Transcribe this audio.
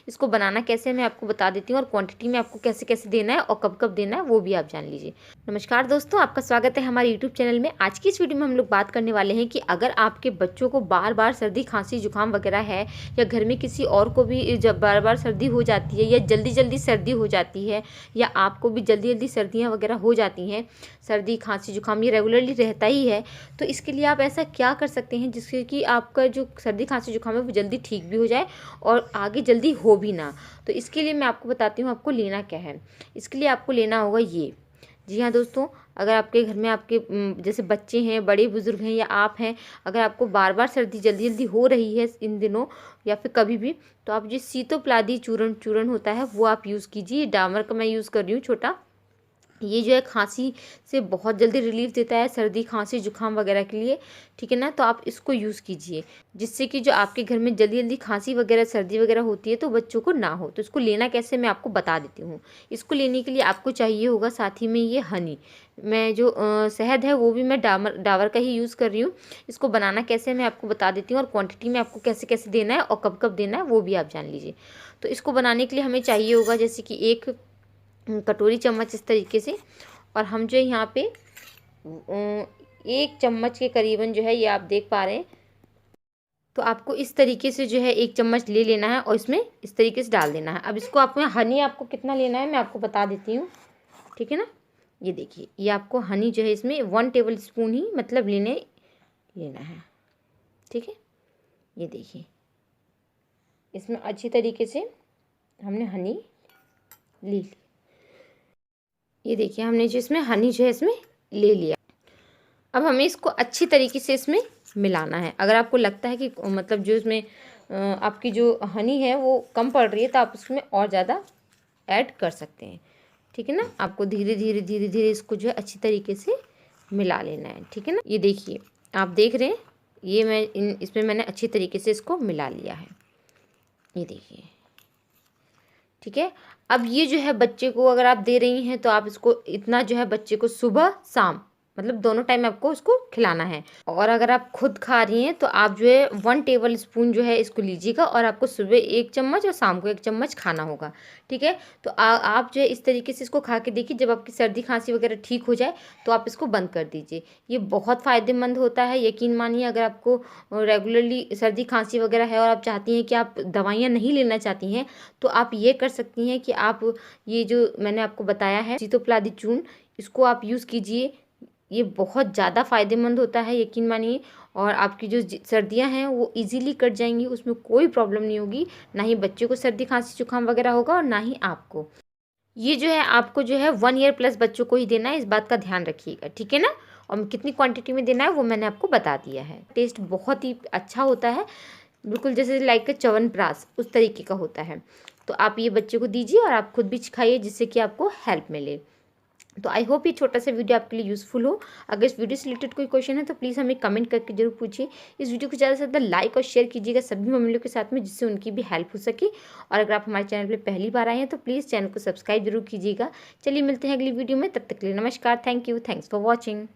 इसको बनाना कैसे मैं आपको बता देती हूँ और क्वांटिटी में आपको कैसे कैसे देना है और कब कब देना है वो भी आप जान लीजिए। नमस्कार दोस्तों, आपका स्वागत है हमारे यूट्यूब चैनल में। आज की इस वीडियो में हम लोग बात करने वाले हैं कि अगर आपके बच्चों को बार बार सर्दी खांसी जुकाम वगैरह है, या घर में किसी और को भी जब बार बार सर्दी हो जाती है, या जल्दी जल्दी सर्दी हो जाती है, या आपको भी जल्दी जल्दी सर्दियाँ वगैरह हो जाती हैं, सर्दी खांसी जुकाम ये रेगुलरली रहता ही है, तो इसके लिए आप ऐसा क्या कर सकते हैं जिससे कि आपका जो सर्दी खांसी जुकाम है वो जल्दी ठीक भी हो जाए और आगे जल्दी हो भी ना। तो इसके लिए मैं आपको बताती हूँ आपको लेना क्या है। इसके लिए आपको लेना होगा ये। जी हाँ दोस्तों, अगर आपके घर में आपके जैसे बच्चे हैं, बड़े बुजुर्ग हैं या आप हैं, अगर आपको बार बार सर्दी जल्दी जल्दी हो रही है इन दिनों या फिर कभी भी, तो आप जो सीतोप्लादी चूर्ण होता है वो आप यूज़ कीजिए। डामर का मैं यूज़ कर रही हूँ छोटा। ये जो है खांसी से बहुत जल्दी रिलीफ देता है, सर्दी खांसी जुकाम वगैरह के लिए, ठीक है ना। तो आप इसको यूज़ कीजिए जिससे कि जो आपके घर में जल्दी जल्दी खांसी वगैरह सर्दी वगैरह होती है तो बच्चों को ना हो। तो इसको लेना कैसे मैं आपको बता देती हूँ। इसको लेने के लिए आपको चाहिए होगा साथ ही में ये हनी। मैं जो शहद है वो भी मैं डाबर का ही यूज़ कर रही हूँ। इसको बनाना कैसे मैं आपको बता देती हूँ और क्वान्टिटी में आपको कैसे कैसे देना है और कब कब देना है वो भी आप जान लीजिए। तो इसको बनाने के लिए हमें चाहिए होगा जैसे कि 1 कटोरी चम्मच इस तरीके से, और हम जो यहाँ पे 1 चम्मच के करीबन जो है ये आप देख पा रहे हैं। तो आपको इस तरीके से जो है 1 चम्मच ले लेना है और इसमें इस तरीके से डाल देना है। अब इसको आप में हनी आपको कितना लेना है मैं आपको बता देती हूँ, ठीक है ना। ये देखिए, ये आपको हनी जो है इसमें 1 टेबल स्पून ही मतलब लेना है, ठीक है। ये देखिए, इसमें अच्छी तरीके से हमने हनी ले ली। ये देखिए, हमने जो इसमें हनी जो है इसमें ले लिया। अब हमें इसको अच्छी तरीके से इसमें मिलाना है। अगर आपको लगता है कि मतलब जो इसमें आपकी जो हनी है वो कम पड़ रही है तो आप उसमें और ज़्यादा ऐड कर सकते हैं, ठीक है ना। आपको धीरे धीरे धीरे धीरे इसको जो है अच्छी तरीके से मिला लेना है, ठीक है ना। ये देखिए, आप देख रहे हैं, ये इसमें मैंने अच्छी तरीके से इसको मिला लिया है। ये देखिए, ठीक है। अब ये जो है बच्चे को अगर आप दे रही हैं तो आप इसको इतना जो है बच्चे को सुबह शाम मतलब दोनों टाइम आपको उसको खिलाना है। और अगर आप खुद खा रही हैं तो आप जो है 1 टेबल स्पून जो है इसको लीजिएगा और आपको सुबह 1 चम्मच और शाम को 1 चम्मच खाना होगा, ठीक है। तो आप जो है इस तरीके से इसको खा के देखिए। जब आपकी सर्दी खांसी वगैरह ठीक हो जाए तो आप इसको बंद कर दीजिए। ये बहुत फ़ायदेमंद होता है, यकीन मानिए। अगर आपको रेगुलरली सर्दी खांसी वगैरह है और आप चाहती हैं कि आप दवाइयाँ नहीं लेना चाहती हैं तो आप ये कर सकती हैं कि आप ये जो मैंने आपको बताया है सीतोप्लादी चूर्ण, इसको आप यूज़ कीजिए। ये बहुत ज़्यादा फ़ायदेमंद होता है, यकीन मानिए। और आपकी जो सर्दियां हैं वो इजीली कट जाएंगी, उसमें कोई प्रॉब्लम नहीं होगी। ना ही बच्चे को सर्दी खांसी जुकाम वगैरह होगा और ना ही आपको। ये जो है आपको जो है 1 ईयर प्लस बच्चों को ही देना है, इस बात का ध्यान रखिएगा, ठीक है ना। और कितनी क्वांटिटी में देना है वो मैंने आपको बता दिया है। टेस्ट बहुत ही अच्छा होता है, बिल्कुल जैसे लाइक च्यवनप्राश उस तरीके का होता है। तो आप ये बच्चे को दीजिए और आप खुद भी खाइए जिससे कि आपको हेल्प मिले। तो आई होप ये छोटा सा वीडियो आपके लिए यूज़फुल हो। अगर इस वीडियो से रिलेटेड कोई क्वेश्चन है तो प्लीज़ हमें कमेंट करके जरूर पूछिए। इस वीडियो को ज़्यादा से ज़्यादा लाइक और शेयर कीजिएगा सभी मम्मियों के साथ में, जिससे उनकी भी हेल्प हो सके। और अगर आप हमारे चैनल पर पहली बार आए हैं तो प्लीज़ चैनल को सब्सक्राइब जरूर कीजिएगा। चलिए मिलते हैं अगली वीडियो में, तब तक के लिए नमस्कार, thank you, thanks for watching.